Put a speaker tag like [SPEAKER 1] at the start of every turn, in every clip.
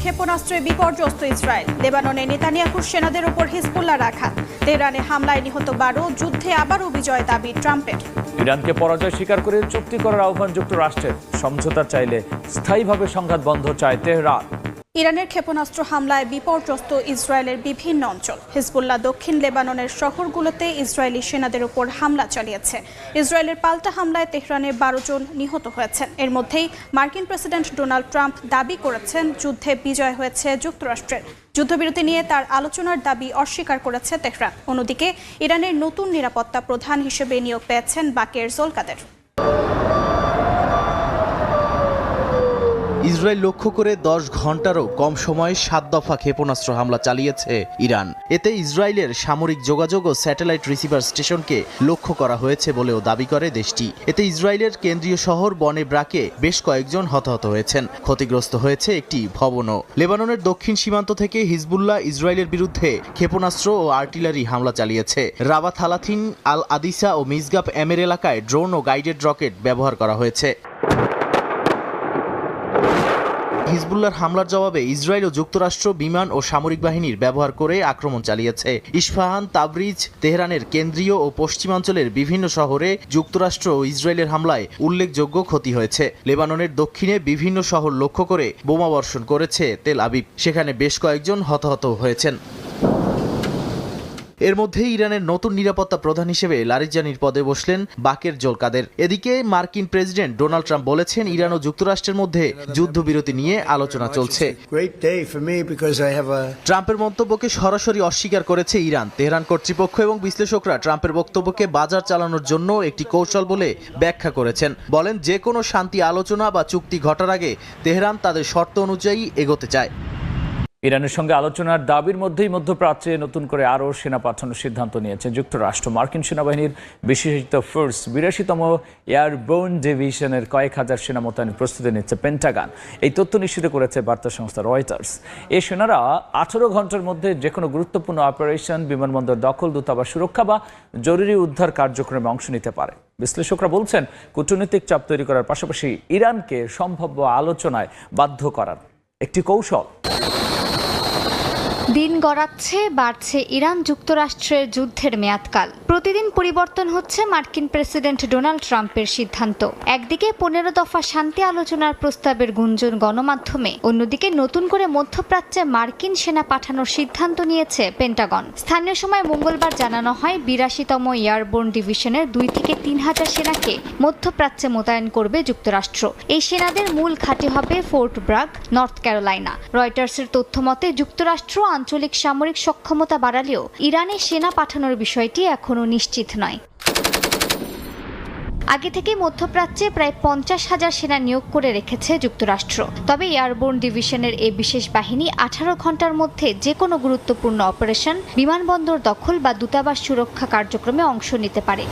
[SPEAKER 1] ক্ষেপণাস্ত্রে বিপর্যস্ত ইসরায়েল। লেবাননে নেতানিয়াহুর সেনাদের উপর হিজবুল্লাহর আঘাত। তেহরানে হামলায় নিহত 12, যুদ্ধে আবারও বিজয় দাবি ট্রাম্পের।
[SPEAKER 2] ইরানকে পরাজয় স্বীকার করে চুক্তি করার আহ্বান যুক্তরাষ্ট্রের। সমঝোতা চাইলে স্থায়ীভাবে সংঘাত বন্ধ চায় তেহরান।
[SPEAKER 1] ইরানের ক্ষেপণাস্ত্র হামলায় বিপর্যস্ত ইসরায়েলের বিভিন্ন অঞ্চল। হিজবুল্লাহ দক্ষিণ লেবাননের শহরগুলোতে ইসরায়েলি সেনাদের উপর হামলা চালিয়েছে। ইসরায়েলের পাল্টা হামলায় তেহরানে 12 জন নিহত হয়েছেন। এর মধ্যেই মার্কিন প্রেসিডেন্ট ডোনাল্ড ট্রাম্প দাবি করেছেন যুদ্ধে বিজয় হয়েছে যুক্তরাষ্ট্রের। যুদ্ধবিরতি নিয়ে তার আলোচনার দাবি অস্বীকার করেছে তেহরান। অন্যদিকে ইরানের নতুন নিরাপত্তা প্রধান হিসেবে নিয়োগ পেয়েছেন বাকের জোলকাদের।
[SPEAKER 3] ইসরায়েল লক্ষ্য করে 10 ঘন্টারও কম সময়ে 7 দফা ক্ষেপণাস্ত্র হামলা চালিয়েছে ইরান। এতে ইসরায়েলের সামরিক যোগাযোগ ও স্যাটেলাইট রিসিভার স্টেশনকে লক্ষ্য করা হয়েছে বলেও দাবি করে দেশটি। এতে ইসরায়েলের কেন্দ্রীয় শহর বনে ব্রাকে বেশ কয়েকজন হতাহত হয়েছেন। ক্ষতিগ্রস্ত হয়েছে একটি ভবনও। লেবাননের দক্ষিণ সীমান্ত থেকে হিজবুল্লাহ ইসরায়েলের বিরুদ্ধে ক্ষেপণাস্ত্র ও আর্টিলারি হামলা চালিয়েছে। রাবাত হালাথিন, আল আদিসা ও মিজগাব এমের এলাকায় ড্রোন ও গাইডেড রকেট ব্যবহার করা হয়েছে। হিজবুল্লাহর হামলার জবাবে ইসরায়েল ও যুক্তরাষ্ট্র বিমান ও সামরিক বাহিনীর ব্যবহার করে আক্রমণ চালিয়েছে। ইস্পাহান, তাবরিজ, তেহরানের কেন্দ্রীয় ও পশ্চিমাঞ্চলের বিভিন্ন শহরে যুক্তরাষ্ট্র ও ইসরায়েলের হামলায় উল্লেখযোগ্য ক্ষতি হয়েছে। লেবাননের দক্ষিণে বিভিন্ন শহর লক্ষ্য করে বোমাবর্ষণ করেছে তেল আবিব। সেখানে বেশ কয়েকজন হতাহত হয়েছেন। এর মধ্যে ইরানের নতুন নিরাপত্তা প্রধান হিসেবে লারিজানির পদে বসলেন বাকের জোলকাদের। এদিকে মার্কিন প্রেসিডেন্ট ডোনাল্ড ট্রাম্প বলেছেন ইরান ও যুক্তরাষ্ট্রের মধ্যে যুদ্ধবিরতি নিয়ে আলোচনা চলছে। ট্রাম্পের মন্তব্যকে সরাসরি অস্বীকার করেছে ইরান। তেহরান কর্তৃপক্ষ এবং বিশ্লেষকরা ট্রাম্পের বক্তব্যকে বাজার চালানোর জন্য একটি কৌশল বলে ব্যাখ্যা করেছেন। বলেন যে কোনো শান্তি আলোচনা বা চুক্তি ঘটার আগে তেহরান তাদের শর্ত অনুযায়ী এগোতে চায়।
[SPEAKER 2] ইরানের সঙ্গে আলোচনার দাবির মধ্যেই মধ্যপ্রাচ্যে নতুন করে আরও সেনা পাঠানোর সিদ্ধান্ত নিয়েছে যুক্তরাষ্ট্র। মার্কিন সেনাবাহিনীর বিশেষায়িত ফোর্স 82তম এয়ারবোর্ন ডিভিশনের কয়েক হাজার সেনা মোতায়েনের প্রস্তুতি নিচ্ছে পেন্টাগন। এই তথ্য নিশ্চিত করেছে বার্তা সংস্থা রয়টার্স। এই সেনারা 18 ঘন্টার মধ্যে যে কোনো গুরুত্বপূর্ণ অপারেশন, বিমানবন্দর দখল, দূতাবাস সুরক্ষা বা জরুরি উদ্ধার কার্যক্রমে অংশ নিতে পারে। বিশ্লেষকরা বলছেন কূটনৈতিক চাপ তৈরি করার পাশাপাশি ইরানকে সম্ভাব্য আলোচনায় বাধ্য করার একটি কৌশল।
[SPEAKER 4] দিন গড়াচ্ছে, বাড়ছে ইরান যুক্তরাষ্ট্রের যুদ্ধের মেয়াদকাল। প্রতিদিন পরিবর্তন হচ্ছে মার্কিন প্রেসিডেন্ট ডোনাল্ড ট্রাম্পের সিদ্ধান্ত। একদিকে 15 দফা শান্তি আলোচনার প্রস্তাবের গুঞ্জন গণমাধ্যমে, অন্যদিকে নতুন করে মধ্যপ্রাচ্যে মার্কিন সেনা পাঠানোর সিদ্ধান্ত নিয়েছে পেন্টাগন। স্থানীয় সময় মঙ্গলবার জানানো হয় 82তম এয়ারবোর্ন ডিভিশনের 2 থেকে 3 হাজার সেনাকে মধ্যপ্রাচ্যে মোতায়েন করবে যুক্তরাষ্ট্র। এই সেনাদের মূল ঘাঁটি হবে ফোর্ট ব্রাগ, নর্থ ক্যারোলাইনা। রয়টার্সের তথ্য মতে যুক্তরাষ্ট্র আঞ্চলিক সামরিক সক্ষমতা বাড়ালেও ইরানে সেনা পাঠানোর বিষয়টি এখনও নিশ্চিত নয়। আগে থেকে মধ্যপ্রাচ্যে প্রায় 50,000 সেনা নিয়োগ করে রেখেছে যুক্তরাষ্ট্র। তবে এয়ারবোর্ন ডিভিশনের এই বিশেষ বাহিনী 18 ঘন্টার মধ্যে যে কোনো গুরুত্বপূর্ণ অপারেশন, বিমানবন্দর দখল বা দূতাবাস সুরক্ষা কার্যক্রমে অংশ নিতে পারে।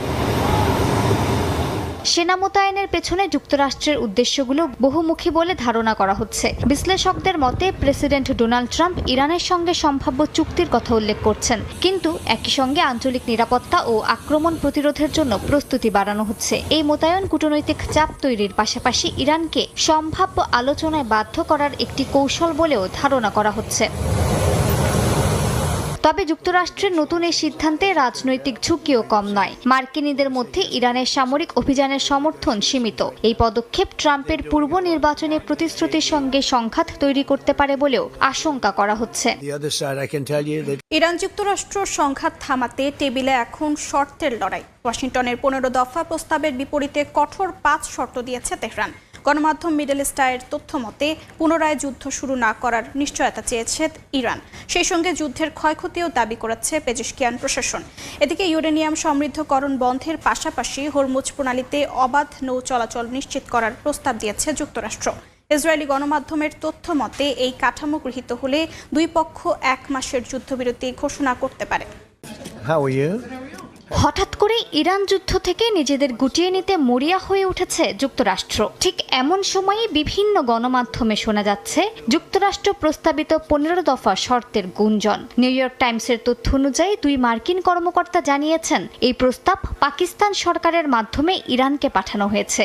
[SPEAKER 4] সেনা মোতায়েনের পেছনে যুক্তরাষ্ট্রের উদ্দেশ্যগুলো বহুমুখী বলে ধারণা করা হচ্ছে। বিশ্লেষকদের মতে প্রেসিডেন্ট ডোনাল্ড ট্রাম্প ইরানের সঙ্গে সম্ভাব্য চুক্তির কথা উল্লেখ করছেন, কিন্তু একই সঙ্গে আঞ্চলিক নিরাপত্তা ও আক্রমণ প্রতিরোধের জন্য প্রস্তুতি বাড়ানো হচ্ছে। এই মোতায়েন কূটনৈতিক চাপ তৈরির পাশাপাশি ইরানকে সম্ভাব্য আলোচনায় বাধ্য করার একটি কৌশল বলেও ধারণা করা হচ্ছে। তবে যুক্তরাষ্ট্রের নতুন এই সিদ্ধান্তে রাজনৈতিক ঝুঁকিও কম নয়। মার্কিনীদের মধ্যে ইরানের সামরিক অভিযানের সমর্থন সীমিত। এই পদক্ষেপ ট্রাম্পের পূর্ব নির্বাচনী প্রতিশ্রুতির সঙ্গে সংঘাত তৈরি করতে পারে বলেও আশঙ্কা করা হচ্ছে।
[SPEAKER 1] ইরান যুক্তরাষ্ট্র সংঘাত থামাতে টেবিলে এখন শর্তের লড়াই। ওয়াশিংটনের 15 দফা প্রস্তাবের বিপরীতে কঠোর 5 শর্ত দিয়েছে তেহরান। গণমাধ্যম মিডল ইস্টার তথ্য মতে পুনরায় যুদ্ধ শুরু না করার নিশ্চয়তা চেয়েছে ইরান। সেই সঙ্গে যুদ্ধের ক্ষয়ক্ষতিও দাবি করেছে পেজেশকিয়ান প্রশাসন। এদিকে ইউরেনিয়াম সমৃদ্ধকরণ বন্ধের পাশাপাশি হরমুজ প্রণালীতে অবাধ নৌ চলাচল নিশ্চিত করার প্রস্তাব দিয়েছে যুক্তরাষ্ট্র। ইসরায়েলি গণমাধ্যমের তথ্য মতে এই কাঠামো গৃহীত হলে দুই পক্ষ 1 মাসের যুদ্ধবিরতি ঘোষণা করতে পারে।
[SPEAKER 4] হঠাৎ করে ইরান যুদ্ধ থেকে নিজেদের গুটিয়ে নিতে মরিয়া হয়ে উঠেছে যুক্তরাষ্ট্র। ঠিক এমন সময়ে বিভিন্ন গণমাধ্যমে শোনা যাচ্ছে যুক্তরাষ্ট্র প্রস্তাবিত 15 দফা শর্তের গুঞ্জন। নিউ ইয়র্ক টাইমসের তথ্য অনুযায়ী 2 মার্কিন কর্মকর্তা জানিয়েছেন এই প্রস্তাব পাকিস্তান সরকারের মাধ্যমে ইরানকে পাঠানো হয়েছে।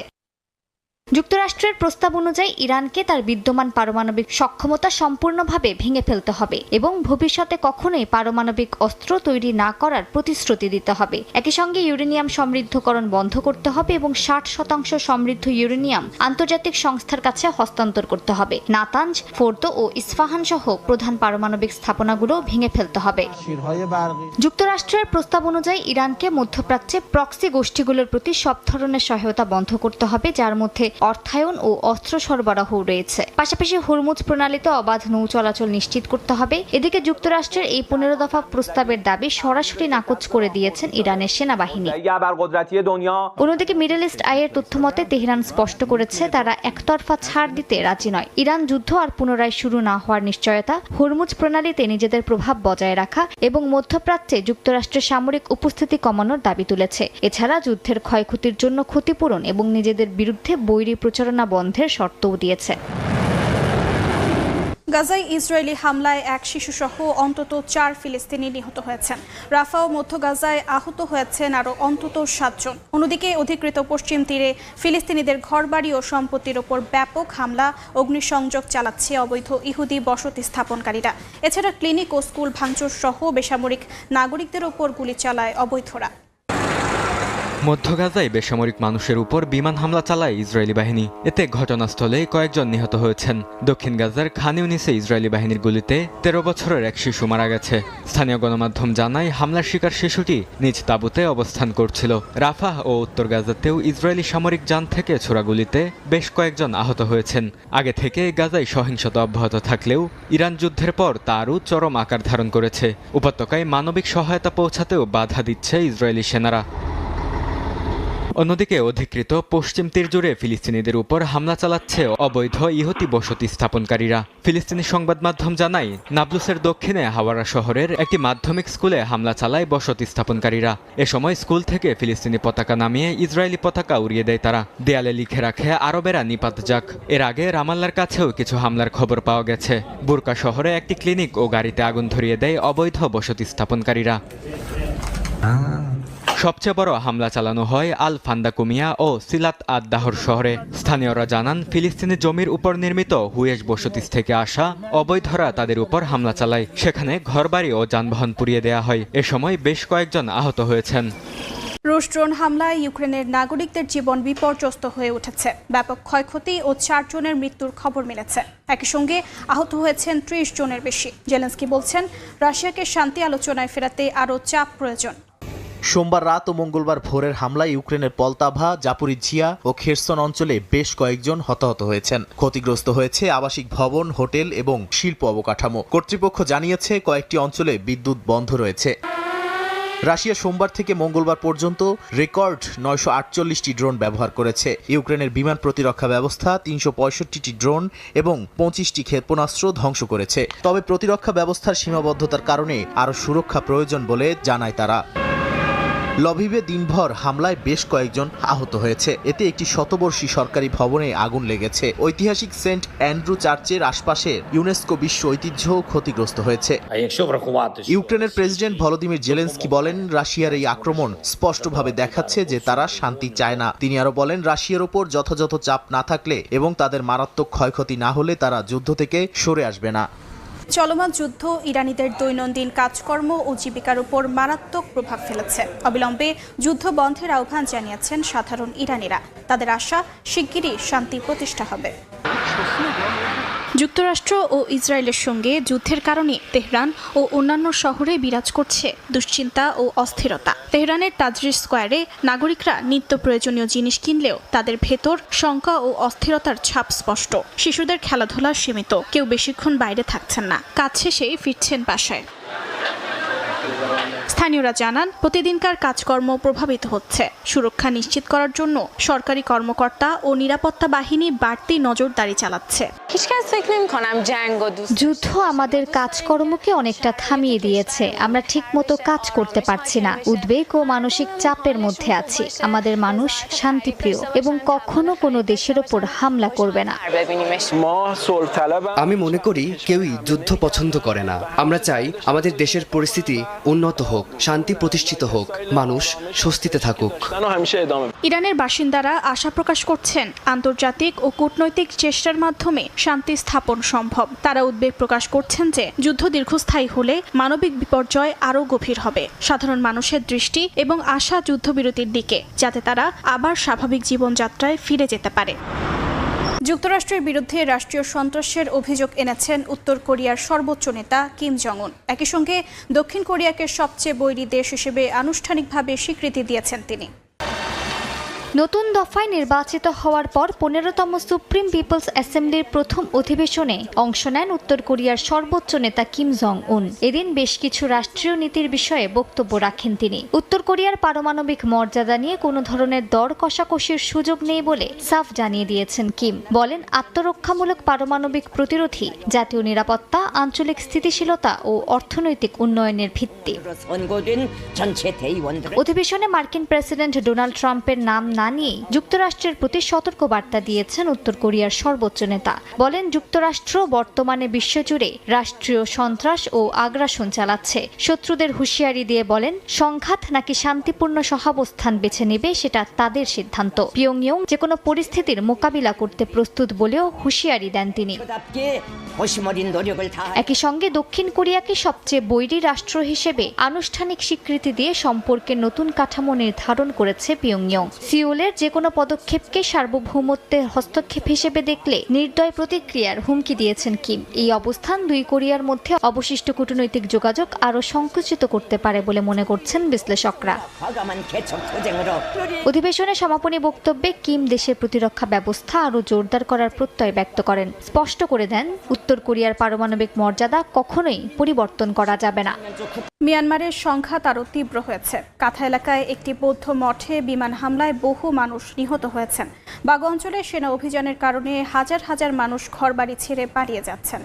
[SPEAKER 4] যুক্তরাষ্ট্রের প্রস্তাব অনুযায়ী ইরানকে তার বিদ্যমান পারমাণবিক সক্ষমতা সম্পূর্ণভাবে ভেঙে ফেলতে হবে এবং ভবিষ্যতে কখনোই পারমাণবিক অস্ত্র তৈরি না করার প্রতিশ্রুতি দিতে হবে। একই সঙ্গে ইউরেনিয়াম সমৃদ্ধকরণ বন্ধ করতে হবে এবং 60% সমৃদ্ধ ইউরেনিয়াম আন্তর্জাতিক সংস্থার কাছে হস্তান্তর করতে হবে। নাতাঞ্জ, ফোর্দো ও ইস্পাহান সহ প্রধান পারমাণবিক স্থাপনাগুলো ভেঙে ফেলতে হবে। যুক্তরাষ্ট্রের প্রস্তাব অনুযায়ী ইরানকে মধ্যপ্রাচ্যে প্রক্সি গোষ্ঠীগুলোর প্রতি সব ধরনের সহায়তা বন্ধ করতে হবে, যার মধ্যে অর্থায়ন ও অস্ত্র সরবরাহ রয়েছে। পাশাপাশি হরমুজ প্রণালীতে অবাধ নৌ চলাচল নিশ্চিত করতে হবে। এদিকে যুক্তরাষ্ট্রের এই 15 দফা প্রস্তাবের দাবি সরাসরি নাকচ করে দিয়েছেন ইরানের সেনাবাহিনী। অন্যদিকে মিডল ইস্ট আইয়ের তথ্যমতে তেহরান স্পষ্ট করেছে তারা একতরফা ছাড় দিতে রাজি নয়। ইরান যুদ্ধ আর পুনরায় শুরু না হওয়ার নিশ্চয়তা, হরমুজ প্রণালীতে নিজেদের প্রভাব বজায় রাখা এবং মধ্যপ্রাচ্যে যুক্তরাষ্ট্রের সামরিক উপস্থিতি কমানোর দাবি তুলেছে। এছাড়া যুদ্ধের ক্ষয়ক্ষতির জন্য ক্ষতিপূরণ এবং নিজেদের বিরুদ্ধে বৈরী প্রচারণা বন্ধের শর্তও দিয়েছে।
[SPEAKER 1] গাজায় ইসরায়েলি হামলায় এক শিশুসহ অন্তত 4 ফিলিস্তিনি নিহত হয়েছেন। রাফা ও মধ্য গাজায় আহত হয়েছেন আরও অন্তত 7 জন। অন্যদিকে অধিকৃত পশ্চিম তীরে ফিলিস্তিনিদের ঘরবাড়ি ও সম্পত্তির ওপর ব্যাপক হামলা, অগ্নিসংযোগ চালাচ্ছে অবৈধ ইহুদি বসতি স্থাপনকারীরা। এছাড়া ক্লিনিক ও স্কুল ভাঙচুর সহ বেসামরিক নাগরিকদের ওপর গুলি চালায় অবৈধরা।
[SPEAKER 5] মধ্য গাজায় বেসামরিক মানুষের উপর বিমান হামলা চালায় ইসরায়েলি বাহিনী। এতে ঘটনাস্থলে কয়েকজন নিহত হয়েছেন। দক্ষিণ গাজার খান ইউনিসে ইসরায়েলি বাহিনীর গুলিতে 13 বছরের এক শিশু মারা গেছে। স্থানীয় গণমাধ্যম জানায় হামলার শিকার শিশুটি নিজ তাঁবুতে অবস্থান করছিল। রাফাহ ও উত্তর গাজাতেও ইসরায়েলি সামরিক যান থেকে ছোড়া গুলিতে বেশ কয়েকজন আহত হয়েছেন। আগে থেকে গাজায় সহিংসতা অব্যাহত থাকলেও ইরান যুদ্ধের পর তা আরও চরম আকার ধারণ করেছে। উপত্যকায় মানবিক সহায়তা পৌঁছাতেও বাধা দিচ্ছে ইসরায়েলি সেনারা। অন্যদিকে অধিকৃত পশ্চিম তীর জুড়ে ফিলিস্তিনিদের উপর হামলা চালাচ্ছে অবৈধ ইহুদি বসতি স্থাপনকারীরা। ফিলিস্তিনি সংবাদ মাধ্যম জানায় নাবলুসের দক্ষিণে হাওয়ারা শহরের একটি মাধ্যমিক স্কুলে হামলা চালায় বসতি স্থাপনকারীরা। এ সময় স্কুল থেকে ফিলিস্তিনি পতাকা নামিয়ে ইসরায়েলি পতাকা উড়িয়ে দেয় তারা। দেয়ালে লিখে রাখে আরবেরা নিপাত যাক। এর আগে রামাল্লার কাছেও কিছু হামলার খবর পাওয়া গেছে। বুরকা শহরে একটি ক্লিনিক ও গাড়িতে আগুন ধরিয়ে দেয় অবৈধ বসতি স্থাপনকারীরা। সবচেয়ে বড় হামলা চালানো হয় আল ফান্দাকুমিয়া ও সিলাত আদ দাহর শহরে। স্থানীয়রা জানান ফিলিস্তিনি জমির উপর নির্মিত হুয়েশ বসতি থেকে আসা অবৈধরা তাদের উপর হামলা চালায়। সেখানে ঘরবাড়ি ও যানবাহন পুড়িয়ে দেওয়া হয়। এ সময় বেশ কয়েকজন আহত হয়েছেন।
[SPEAKER 1] রুশ ড্রোন হামলায় ইউক্রেনের নাগরিকদের জীবন বিপর্যস্ত হয়ে উঠেছে। ব্যাপক ক্ষয়ক্ষতি ও 4 জনের মৃত্যুর খবর মিলেছে। একই সঙ্গে আহত হয়েছেন 30 জনের বেশি। জেলেনস্কি বলছেন রাশিয়াকে শান্তি আলোচনায় ফেরাতে আরও চাপ প্রয়োজন।
[SPEAKER 3] সোমবার রাত ও মঙ্গলবার ভোরের হামলায় ইউক্রেনের পলতাভা, জাপোরিজিয়া ও খেরসন অঞ্চলে বেশ কয়েকজন হতাহত হয়েছেন। ক্ষতিগ্রস্ত হয়েছে আবাসিক ভবন, হোটেল এবং শিল্প অবকাঠামো। কর্তৃপক্ষ জানিয়েছে কয়েকটি অঞ্চলে বিদ্যুৎ বন্ধ রয়েছে। রাশিয়া সোমবার থেকে মঙ্গলবার পর্যন্ত রেকর্ড 948টি ড্রোন ব্যবহার করেছে। ইউক্রেনের বিমান প্রতিরক্ষা ব্যবস্থা 365টি ড্রোন এবং 25টি ক্ষেপণাস্ত্র ধ্বংস করেছে। তবে প্রতিরক্ষা ব্যবস্থার সীমাবদ্ধতার কারণে আরও সুরক্ষা প্রয়োজন বলে জানায় তারা। লভিভে দিনভর হামলায় বেশ কয়েকজন আহত হয়েছে। এতে একটি শতবর্ষী সরকারি ভবনে আগুন লেগেছে। ঐতিহাসিক সেন্ট অ্যান্ড্রু চার্চের আশপাশের ইউনেস্কো বিশ্ব ঐতিহ্য ক্ষতিগ্রস্ত হয়েছে। ইউক্রেনের প্রেসিডেন্ট ভলোদিমির জেলেনস্কি বলেন রাশিয়ার এই আক্রমণ স্পষ্টভাবে দেখাচ্ছে যে তারা শান্তি চায় না। তিনি আরও বলেন রাশিয়ার ওপর যথাযথ চাপ না থাকলে এবং তাদের মারাত্মক ক্ষয়ক্ষতি না হলে তারা যুদ্ধ থেকে সরে আসবে না।
[SPEAKER 1] চলমান যুদ্ধ ইরানিদের দৈনন্দিন কাজকর্ম ও জীবিকার উপর মারাত্মক প্রভাব ফেলেছে। অবিলম্বে যুদ্ধ বন্ধের আহ্বান জানিয়েছেন সাধারণ ইরানিরা। তাদের আশা শিগগিরই শান্তি প্রতিষ্ঠা হবে। যুক্তরাষ্ট্র ও ইসরায়েলের সঙ্গে যুদ্ধের কারণে তেহরান ও অন্যান্য শহরে বিরাজ করছে দুশ্চিন্তা ও অস্থিরতা। তেহরানের তাজরিস স্কয়ারে নাগরিকরা নিত্য প্রয়োজনীয় জিনিস কিনলেও তাদের ভেতর শঙ্কা ও অস্থিরতার ছাপ স্পষ্ট। শিশুদের খেলাধুলা সীমিত, কেউ বেশিক্ষণ বাইরে থাকছেন না, কাজ শেষেই ফিরছেন বাসায়। স্থানীয়রা জানান প্রতিদিনকার কাজকর্ম প্রভাবিত হচ্ছে। সুরক্ষা নিশ্চিত করার জন্য সরকারি কর্মকর্তা ও নিরাপত্তা বাহিনী বাড়তি নজরদারি চালাচ্ছে।
[SPEAKER 4] যুদ্ধ আমাদের কাজকর্মকে অনেকটা থামিয়ে দিয়েছে। আমরা ঠিকমতো কাজ করতে পারছি না। উদ্বেগ ও মানসিক চাপের মধ্যে আছি। আমাদের মানুষ শান্তিপ্রিয় এবং কখনো কোনো দেশের ওপর হামলা করবে না।
[SPEAKER 6] আমি মনে করি কেউই যুদ্ধ পছন্দ করে না। আমরা চাই আমাদের দেশের পরিস্থিতি উন্নত উন্নত হোক, শান্তি প্রতিষ্ঠিত হোক, মানুষ স্বস্তিতে থাকুক।
[SPEAKER 1] ইরানের বাসিন্দারা আশা প্রকাশ করছেন আন্তর্জাতিক ও কূটনৈতিক চেষ্টার মাধ্যমে শান্তি স্থাপন সম্ভব। তারা উদ্বেগ প্রকাশ করছেন যে যুদ্ধ দীর্ঘস্থায়ী হলে মানবিক বিপর্যয় আরও গভীর হবে। সাধারণ মানুষের দৃষ্টি এবং আশা যুদ্ধবিরতির দিকে, যাতে তারা আবার স্বাভাবিক জীবনযাত্রায় ফিরে যেতে পারে। যুক্তরাষ্ট্রের বিরুদ্ধে রাষ্ট্রীয় সন্ত্রাসের অভিযোগ এনেছেন উত্তর কোরিয়ার সর্বোচ্চ নেতা কিম জং উন। একই সঙ্গে দক্ষিণ কোরিয়াকে সবচেয়ে বৈরী দেশ হিসেবে আনুষ্ঠানিকভাবে স্বীকৃতি দিয়েছেন তিনি।
[SPEAKER 4] নতুন দফায় নির্বাচিত হওয়ার পর ১৫তম সুপ্রিম পিপলস অ্যাসেম্বলির প্রথম অধিবেশনে অংশ নেন উত্তর কোরিয়ার সর্বোচ্চ নেতা কিম জং উন। এদিন বেশ কিছু রাষ্ট্রীয় নীতির বিষয়ে বক্তব্য রাখেন তিনি। উত্তর কোরিয়ার পারমাণবিক মর্যাদা নিয়ে কোনো ধরনের দর কষাকষির সুযোগ নেই বলে সাফ জানিয়ে দিয়েছেন কিম। বলেন, আত্মরক্ষামূলক পারমাণবিক প্রতিরোধী জাতীয় নিরাপত্তা, আঞ্চলিক স্থিতিশীলতা ও অর্থনৈতিক উন্নয়নের ভিত্তি। অধিবেশনে মার্কিন প্রেসিডেন্ট ডোনাল্ড ট্রাম্পের নাম না নিয়ে যুক্তরাষ্ট্রের প্রতি সতর্ক বার্তা দিয়েছেন উত্তর কোরিয়ার সর্বোচ্চ নেতা। বলেন, যুক্তরাষ্ট্র বর্তমানে বিশ্বজুড়ে রাষ্ট্রীয় সন্ত্রাস ও আগ্রাসন চালাচ্ছে। শত্রুদের হুঁশিয়ারি দিয়ে বলেন, সংঘাত নাকি শান্তিপূর্ণ সহাবস্থান বেছে নেবে সেটা তাদের সিদ্ধান্ত। পিয়ংইয়ং যে কোনো পরিস্থিতির মোকাবিলা করতে প্রস্তুত বলেও হুঁশিয়ারি দেন তিনি। একই সঙ্গে দক্ষিণ কোরিয়াকে সবচেয়ে বৈরী রাষ্ট্র হিসেবে আনুষ্ঠানিক স্বীকৃতি দিয়ে সম্পর্কের নতুন কাঠামো নির্ধারণ করেছে পিয়ংইয়ং। সিউলের যে কোনো পদক্ষেপকে সার্বভৌমত্বের হস্তক্ষেপ হিসেবে দেখলে নির্দয় প্রতিক্রিয়ার হুমকি দিয়েছেন কিম। এই অবস্থান দুই কোরিয়ার মধ্যে অবশিষ্ট কূটনৈতিক যোগাযোগ আরও সংকুচিত করতে পারে বলে মনে করছেন বিশ্লেষকরা। অধিবেশনে সমাপনী বক্তব্যে কিম দেশের প্রতিরক্ষা ব্যবস্থা আরও জোরদার করার প্রত্যয় ব্যক্ত করেন। স্পষ্ট করে দেন, উত্তর কোরিয়ার পারমাণবিক মর্যাদা কখনোই পরিবর্তন করা যাবে না।
[SPEAKER 1] মিয়ানমারের সংঘাত আরও তীব্র হয়েছে। কাথা এলাকায় একটি বৌদ্ধ মঠে বিমান হামলায় বহু মানুষ নিহত হয়েছেন। বাগো অঞ্চলে সেনা অভিযানের কারণে হাজার হাজার মানুষ ঘরবাড়ি ছেড়ে পালিয়ে যাচ্ছেন।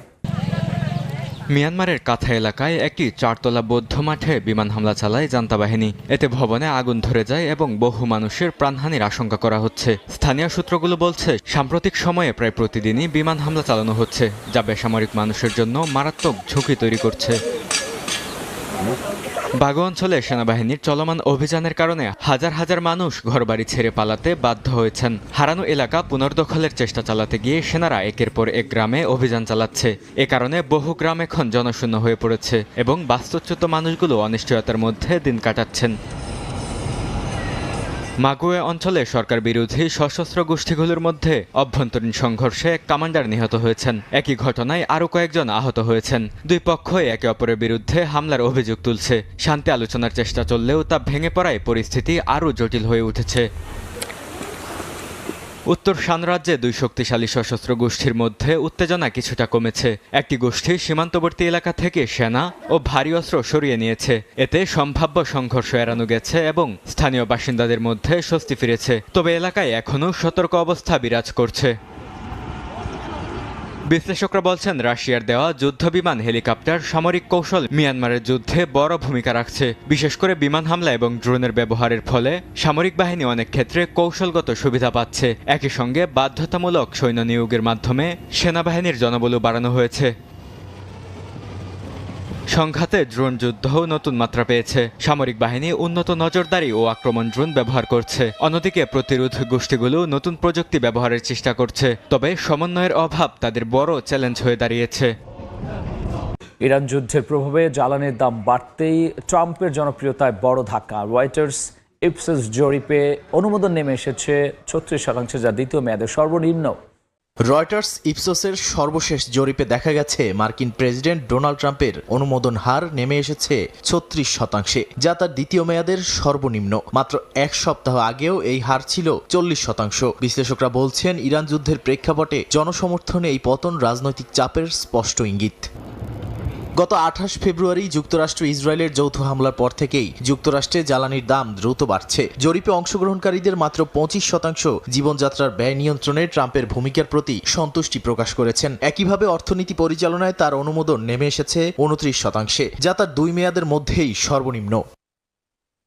[SPEAKER 5] মিয়ানমারের কাথা এলাকায় একটি 4তলা বৌদ্ধ মাঠে বিমান হামলা চালায় জান্তা বাহিনী। এতে ভবনে আগুন ধরে যায় এবং বহু মানুষের প্রাণহানির আশঙ্কা করা হচ্ছে। স্থানীয় সূত্রগুলো বলছে, সাম্প্রতিক সময়ে প্রায় প্রতিদিনই বিমান হামলা চালানো হচ্ছে, যা বেসামরিক মানুষের জন্য মারাত্মক ঝুঁকি তৈরি করছে। বাগো অঞ্চলে সেনাবাহিনীর চলমান অভিযানের কারণে হাজার হাজার মানুষ ঘরবাড়ি ছেড়ে পালাতে বাধ্য হয়েছেন। হারানো এলাকা পুনর্দখলের চেষ্টা চালাতে গিয়ে সেনারা একের পর এক গ্রামে অভিযান চালাচ্ছে। এ কারণে বহু গ্রাম এখন জনশূন্য হয়ে পড়েছে এবং বাস্তুচ্যুত মানুষগুলো অনিশ্চয়তার মধ্যে দিন কাটাচ্ছেন। মাগুয়ে অঞ্চলে সরকার বিরোধী সশস্ত্র গোষ্ঠীগুলোর মধ্যে অভ্যন্তরীণ সংঘর্ষে এক কমান্ডার নিহত হয়েছেন। একই ঘটনায় আরও কয়েকজন আহত হয়েছেন। দুই পক্ষই একে অপরের বিরুদ্ধে হামলার অভিযোগ তুলছে। শান্তি আলোচনার চেষ্টা চললেও তা ভেঙে পড়ায় পরিস্থিতি আরও জটিল হয়ে উঠেছে। উত্তর শান রাজ্যে দুই শক্তিশালী সশস্ত্র গোষ্ঠীর মধ্যে উত্তেজনা কিছুটা কমেছে। একটি গোষ্ঠী সীমান্তবর্তী এলাকা থেকে সেনা ও ভারী অস্ত্র সরিয়ে নিয়েছে। এতে সম্ভাব্য সংঘর্ষ এড়ানো গেছে এবং স্থানীয় বাসিন্দাদের মধ্যে স্বস্তি ফিরেছে। তবে এলাকায় এখনও সতর্ক অবস্থা বিরাজ করছে। বিশ্লেষকরা বলছেন, রাশিয়ার দেওয়া যুদ্ধবিমান, হেলিকপ্টার, সামরিক কৌশল মিয়ানমারের যুদ্ধে বড় ভূমিকা রাখছে। বিশেষ করে বিমান হামলা এবং ড্রোনের ব্যবহারের ফলে সামরিক বাহিনী অনেক ক্ষেত্রে কৌশলগত সুবিধা পাচ্ছে। একই সঙ্গে বাধ্যতামূলক সৈন্য নিয়োগের মাধ্যমে সেনাবাহিনীর জনবলও বাড়ানো হয়েছে। সংঘাতে ড্রোন যুদ্ধও নতুন মাত্রা পেয়েছে। সামরিক বাহিনী উন্নত নজরদারি ও আক্রমণ ড্রোন ব্যবহার করছে। অন্যদিকে প্রতিরোধ গোষ্ঠীগুলো নতুন প্রযুক্তি ব্যবহারের চেষ্টা করছে। তবে সমন্বয়ের অভাব তাদের বড় চ্যালেঞ্জ হয়ে দাঁড়িয়েছে।
[SPEAKER 2] ইরান যুদ্ধের প্রভাবে জ্বালানির দাম বাড়তেই ট্রাম্পের জনপ্রিয়তায় বড় ধাক্কা। রয়টার্স ইপসোস জরিপে অনুমোদন নেমে এসেছে 36%, যা দ্বিতীয় মেয়াদের সর্বনিম্ন।
[SPEAKER 3] রয়টার্স ইপসোসের সর্বশেষ জরিপে দেখা গেছে মার্কিন প্রেসিডেন্ট ডোনাল্ড ট্রাম্পের অনুমোদন হার নেমে এসেছে 36%, যা তার দ্বিতীয় মেয়াদের সর্বনিম্ন। মাত্র এক সপ্তাহ আগেও এই হার ছিল 40%। বিশ্লেষকরা বলছেন, ইরান যুদ্ধের প্রেক্ষাপটে জনসমর্থনে এই পতন রাজনৈতিক চাপের স্পষ্ট ইঙ্গিত। গত 28 ফেব্রুয়ারি যুক্তরাষ্ট্র ইসরায়েলের যৌথ হামলার পর থেকেই যুক্তরাষ্ট্রে জ্বালানির দাম দ্রুত বাড়ছে। জরিপে অংশগ্রহণকারীদের মাত্র 25% জীবনযাত্রার ব্যয় নিয়ন্ত্রণে ট্রাম্পের ভূমিকার প্রতি সন্তুষ্টি প্রকাশ করেছেন। একইভাবে অর্থনীতি পরিচালনায় তার অনুমোদন নেমে এসেছে 29%, যা তার 2 মেয়াদের মধ্যেই সর্বনিম্ন।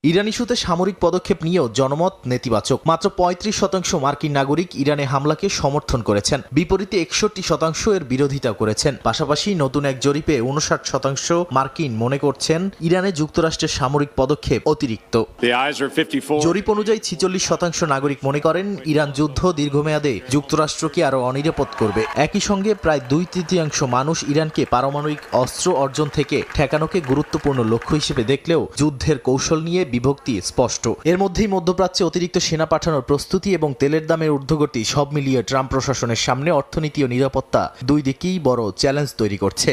[SPEAKER 3] ইরান ইস্যুতে সামরিক পদক্ষেপ নিয়েও জনমত নেতিবাচক। মাত্র 35% মার্কিন নাগরিক ইরানে হামলাকে সমর্থন করেছেন, বিপরীতে 61% এর বিরোধিতা করেছেন। পাশাপাশি নতুন এক জরিপে 59% মার্কিন মনে করছেন ইরানে যুক্তরাষ্ট্রের সামরিক পদক্ষেপ অতিরিক্ত। জরিপ অনুযায়ী 46% নাগরিক মনে করেন ইরান যুদ্ধ দীর্ঘমেয়াদে যুক্তরাষ্ট্রকে আরো অনিরাপদ করবে। একই সঙ্গে প্রায় 2/3 মানুষ ইরানকে পারমাণবিক অস্ত্র অর্জন থেকে ঠেকানোকে গুরুত্বপূর্ণ লক্ষ্য হিসেবে দেখলেও যুদ্ধের কৌশল নিয়ে বিভক্তি স্পষ্ট। এর মধ্যেই মধ্যপ্রাচ্যে অতিরিক্ত সেনা পাঠানোর প্রস্তুতি এবং তেলের দামের ঊর্ধ্বগতি সব মিলিয়ে ট্রাম্প প্রশাসনের সামনে অর্থনীতি ও নিরাপত্তা দুই দিকেই বড় চ্যালেঞ্জ তৈরি করছে।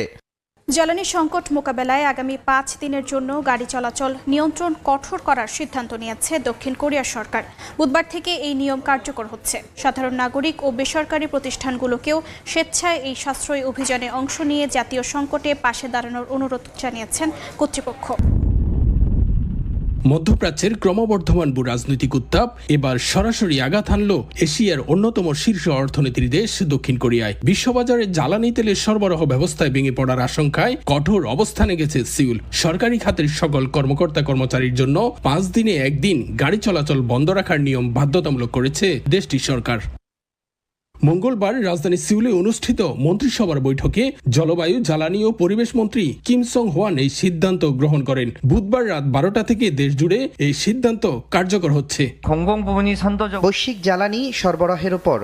[SPEAKER 1] জ্বালানি সংকট মোকাবেলায় আগামী 5 দিনের জন্য গাড়ি চলাচল নিয়ন্ত্রণ কঠোর করার সিদ্ধান্ত নিয়েছে দক্ষিণ কোরিয়া সরকার। বুধবার থেকে এই নিয়ম কার্যকর হচ্ছে। সাধারণ নাগরিক ও বেসরকারি প্রতিষ্ঠানগুলোকেও স্বেচ্ছায় এই সাশ্রয়ী অভিযানে অংশ নিয়ে জাতীয় সংকটে পাশে দাঁড়ানোর অনুরোধ জানিয়েছেন কর্তৃপক্ষ।
[SPEAKER 7] মধ্যপ্রাচ্যের ক্রমবর্ধমান রাজনৈতিক উত্তাপ এবার সরাসরি আঘাত হানল এশিয়ার অন্যতম শীর্ষ অর্থনীতির দেশ দক্ষিণ কোরিয়ায়। বিশ্ববাজারে জ্বালানি তেলের সরবরাহ ব্যবস্থায় ভেঙে পড়ার আশঙ্কায় কঠোর অবস্থানে গেছে সিউল। সরকারি খাতের সকল কর্মকর্তা কর্মচারীর জন্য 5 দিনে একদিন গাড়ি চলাচল বন্ধ রাখার নিয়ম বাধ্যতামূলক করেছে দেশটির সরকার। মঙ্গলবার রাজধানী সিউলে অনুষ্ঠিত মন্ত্রিসভার বৈঠকে জলবায়ু, জ্বালানি ও পরিবেশ মন্ত্রী কিম সং হোয়ান এই সিদ্ধান্ত গ্রহণ করেন। বুধবার রাত 12টা থেকে দেশ জুড়ে এই সিদ্ধান্ত কার্যকর হচ্ছে।
[SPEAKER 8] বৈশ্বিক জ্বালানি সরবরাহের উপর